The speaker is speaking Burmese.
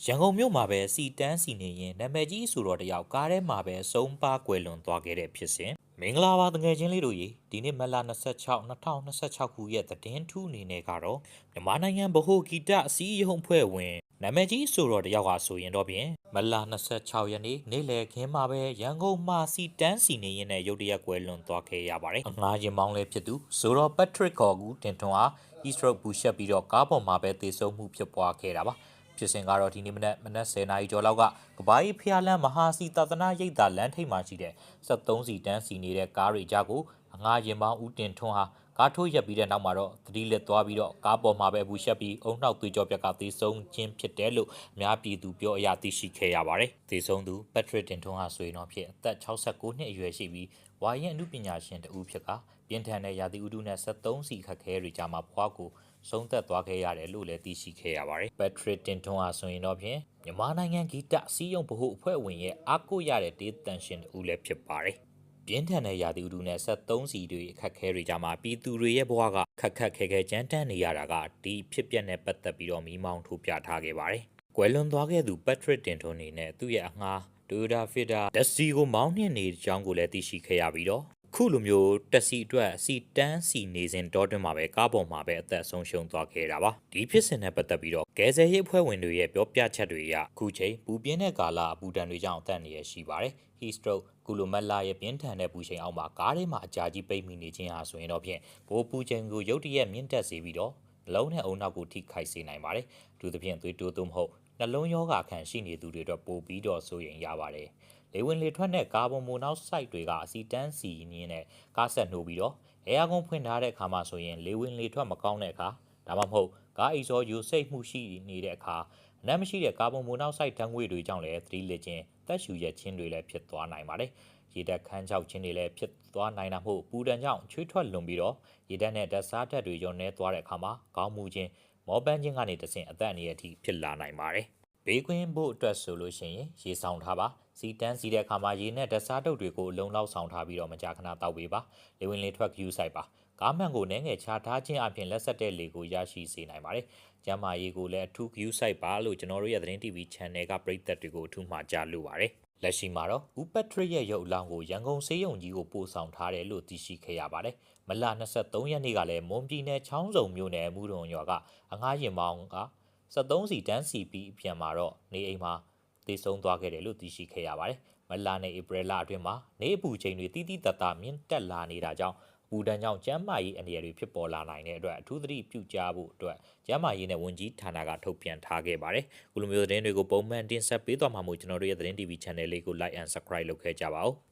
ရန်ကုန်မြို့မှာပဲစီတန်းစီနေရင်နာမည်ကြီးဆိုတော့တယောက်ကားထဲမှာပဲအဆုံးပါကွယ်လွန်သွားခဲ့တဲ့ဖြစ်စဉ်မင်္ဂလာပါတကယ်ချင်းလေးတို့ရေဒီနေ့မက်လာ26 2026ခုရဲ့သတင်းထူးအနေနဲ့ကတော့မြန်မာနိုင်ငံဗဟိုဂီတအစည်းအရုံးဖွဲ့ဝင်နာမည်ကြီးဆိုတော့တယောက်ဟာဆိုရင်တော့ဖြင့်မက်လာ26ရက်နေ့လယ်ခင်းမှာပဲရန်ကုန်မှာစီတန်းစီနေရင်လည်းရုတ်တရက်ကွယ်လွန်သွားခဲ့ရပါတယ်အငှားရင်မောင်းလေးဖြစ်သူဆိုတော့ Patrick ခေါ်ကူတင်ထွန်းဟာ East Road ဘူရှက်ပြီးတော့ကားပေါ်မှာပဲတေဆုံးမှုဖြစ်ပွားခဲ့တာပါဖြစ်စဉ်ကတော့ဒီနေ့မနက်10နာရီကျော်လောက်ကကဘာကြီးဖျားလန်းမဟာစီသာသနာရိပ်သာလမ်းထိပ်မှာရှိတဲ့73စီတန်းစီနေတဲ့ကားတွေကြားကိုအငှားရင်ပေါင်းဦးတင်ထွန်းဟာကားထိုးရက်ပြီးတဲ့နောက်မှာတော့သတိလက်သွားပြီးတော့ကားပေါ်မှာပဲဘူးရှက်ပြီးအုံနှောက်သွေးကြောပြက်ကသေဆုံးခြင်းဖြစ်တယ်လို့အများပြည်သူပြောအရသိရှိခဲ့ရပါတယ်။သေဆုံးသူပက်ထရစ်တင်ထွန်းဟာဆိုရင်တော့ဖြစ်အသက်69နှစ်အရွယ်ရှိပြီးဝါရင်အမှုပညာရှင်တဦးဖြစ်ကပြင်းထန်တဲ့ရာသီဥတုနဲ့73စီခက်ခဲတွေကြားမှာဖွားကိုဆုံးသက်သွားခဲ့ရတယ်လို့လည်းသိရှိခဲ့ရပါတယ်။ပက်ထရစ်တင်ထွန်းဟာဆိုရင်တော့ဖြင့်မြန်မာနိုင်ငံဂီတစီးရုံဗဟိုအဖွဲ့ဝင်ရဲ့အားကိုးရတဲ့ဒေသန်ရှင်ဦးလည်းဖြစ်ပါတယ်။ပြင်းထန်တဲ့ရာသီဥတုနဲ့73စီတွေအခက်ခဲတွေကြားမှာပြည်သူတွေရဲ့ဘဝကခက်ခက်ခဲခဲကြမ်းတမ်းနေရတာကဒီဖြစ်ပျက်နဲ့ပတ်သက်ပြီးတော့မိမောင်းထုတ်ပြထားခဲ့ပါတယ်။ကွယ်လွန်သွားခဲ့သူပက်ထရစ်တင်ထွန်းနေနဲ့သူ့ရဲ့အငှားToyota Fitter တက်စီကိုမောင်းနှင်နေကြောင်းကိုလည်းသိရှိခဲ့ရပြီးတော့ခုလိုမျိုးတက်စီအတွက်စီတန်းစီနေစဉ်တောတွင်မှာပဲကားပေါ်မှာပဲအသက်ဆုံးရှုံးသွားခဲ့တာပါဒီဖြစ်စဉ်နဲ့ပတ်သက်ပြီးတော့ကယ်ဆယ်ရေးအဖွဲ့ဝင်တွေရဲ့ပြောပြချက်တွေအရခုချိန်ပူပြင်းတဲ့ကာလအပူဒဏ်တွေကြောင့်အသက်အန္တရာယ်ရှိပါတယ် heat stroke ကုလိုမက်လာရဲ့ပြင်းထန်တဲ့ပူချိန်အောက်မှာကားထဲမှာအကြာကြီးပိတ်မိနေခြင်းဟာဆိုရင်တော့ဖြင့်ဘိုးပူချိန်ကိုရုတ်တရက်မြင့်တက်စေပြီးတော့နှလုံးနဲ့အုံနောက်ကိုထိခိုက်စေနိုင်ပါတယ်အထူးသဖြင့်သွေးတိုးသို့မဟုတ်နှလုံးရောဂါခံရှိနေသူတွေအတွက်ပိုပြီးတော့စိုးရိမ်ရပါတယ်လေဝင်လေထွက်တဲ့ကာဗွန်မိုနောက်ဆိုက်တွေကအစီတန်းစီရင်းနဲ့ကားဆက်နှိုးပြီးတော့အဲယာကွန်ဖွင့်ထားတဲ့အခါမှာဆိုရင်လေဝင်လေထွက်မကောင်းတဲ့အခါဒါမှမဟုတ်ကားအိတ်စောယူစိတ်မှုရှိနေတဲ့အခါအနက်မရှိတဲ့ကာဗွန်မိုနောက်ဆိုက်ဓာတ်ငွေ့တွေကြောင့်လည်းသတိလစ်ခြင်းတက်ရှူရက်ခြင်းတွေလည်းဖြစ်သွားနိုင်ပါတယ်ရေဓာတ်ခန်းချောက်ခြင်းတွေလည်းဖြစ်သွားနိုင်တာမို့ပူဒဏ်ကြောင့်ချွေးထွက်လွန်ပြီးတော့ရေဓာတ်နဲ့ဓာတ်စားဓာတ်တွေညှော်နှဲသွားတဲ့အခါမှာခေါင်းမူခြင်းမောပန်းခြင်းကနေတဆင့်အသက်အန္တရာယ်အထိဖြစ်လာနိုင်ပါတယ်ဘေးကွင်းဖို့အတွက်ဆိုလို့ရှိရင်ရေဆောင်ထားပါစီတန်းစီတဲ့အခါမှာရေနဲ့ဓာတ်စားတုပ်တွေကိုအလုံးလောက်ဆောင်ထားပြီးတော့မကြာခဏတောက်ပေးပါလေဝင်လေထွက်ယူဆိုင်ပါကားမှန်ကိုနှဲငယ်ချထားခြင်းအပြင်လက်ဆက်တဲ့လေကိုရရှိစေနိုင်ပါတယ်ကျမ်းမာရေးကိုလည်းအထူးယူဆိုင်ပါလို့ကျွန်တော်တို့ရဲ့သတင်း TV Channel ကပရိသတ်တွေကိုအထူးမှာကြားလိုပါတယ်လက်ရှိမှာတော့ဦးပက်ထရစ်ရဲ့ရုပ်အလောင်းကိုရန်ကုန်ဆေးရုံကြီးကိုပို့ဆောင်ထားတယ်လို့သိရှိခဲ့ရပါတယ်မလ23ရက်နေ့ကလည်းမွန်ပြည်နယ်ချောင်းစုံမြို့နယ်မူရုံရွာကအငှားရင်မောင်းက73စီတန်းစီပြီးအပြန်မှာတော့နေအိမ်မှာသေဆုံးသွားခဲ့တယ်လို့သိရှိခဲ့ရပါတယ်။မလနဲ့ဧပြီလအတွင်းမှာနေအပူချိန်တွေတိတိတတ်တာမြင့်တက်လာနေတာကြောင့်အပူဒဏ်ကြောင့်ကျန်းမာရေးအနေအရတွေဖြစ်ပေါ်လာနိုင်တဲ့အတွက်အထူးသတိပြုကြဖို့အတွက်ကျန်းမာရေးနဲ့ဝန်ကြီးဌာနကထုတ်ပြန်ထားခဲ့ပါတယ်။ခုလိုမျိုးသတင်းတွေကိုပုံမှန်တင်ဆက်ပေးသွားမှာမို့ကျွန်တော်တို့ရဲ့သတင်း TV Channel လေးကို Like and Subscribe လုပ်ခဲ့ကြပါဦး။